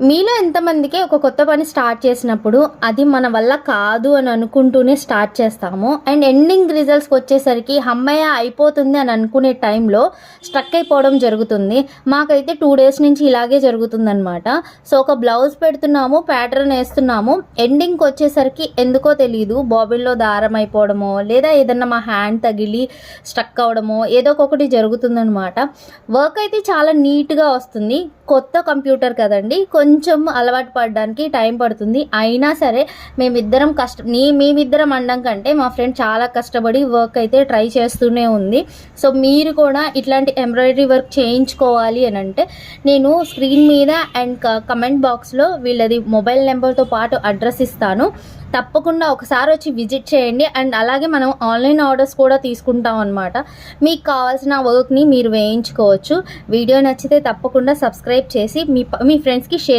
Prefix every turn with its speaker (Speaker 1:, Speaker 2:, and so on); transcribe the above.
Speaker 1: మీలో ఎంతమందికి ఒక కొత్త పని స్టార్ట్ చేసినప్పుడు అది మన వల్ల కాదు అని అనుకుంటూనే స్టార్ట్ చేస్తాము అండ్ ఎండింగ్ రిజల్ట్స్కి వచ్చేసరికి హమ్మయ్య అయిపోతుంది అని అనుకునే టైంలో స్ట్రక్ అయిపోవడం జరుగుతుంది. మాకైతే 2 days నుంచి ఇలాగే జరుగుతుందనమాట. సో ఒక బ్లౌజ్ పెడుతున్నాము, ప్యాటర్న్ వేస్తున్నాము, ఎండింగ్కి వచ్చేసరికి ఎందుకో తెలియదు బాబిన్లో దారం అయిపోవడమో లేదా ఏదన్నా మా హ్యాండ్ తగిలి స్ట్రక్ అవడమో ఏదో ఒకటి జరుగుతుందనమాట. వర్క్ అయితే చాలా నీట్గా వస్తుంది. కొత్త కంప్యూటర్ కదండి, కొంచెం అలవాటు పడడానికి టైం పడుతుంది. అయినా సరే మేమిద్దరం అనడం కంటే మా ఫ్రెండ్ చాలా కష్టపడి వర్క్ అయితే ట్రై చేస్తూనే ఉంది. సో మీరు కూడా ఇట్లాంటి ఎంబ్రాయిడరీ వర్క్ చేయించుకోవాలి అని అంటే నేను స్క్రీన్ మీద అండ్ కమెంట్ బాక్స్లో వీళ్ళది మొబైల్ నెంబర్తో పాటు అడ్రస్ ఇస్తాను. తప్పకుండా ఒకసారి వచ్చి విజిట్ చేయండి. అండ్ అలాగే మనం ఆన్లైన్ ఆర్డర్స్ కూడా తీసుకుంటాం అనమాట. మీకు కావాల్సిన వర్క్ని మీరు వేయించుకోవచ్చు. వీడియో నచ్చితే తప్పకుండా సబ్స్క్రైబ్ చేసి మీ ఫ్రెండ్స్కి షేర్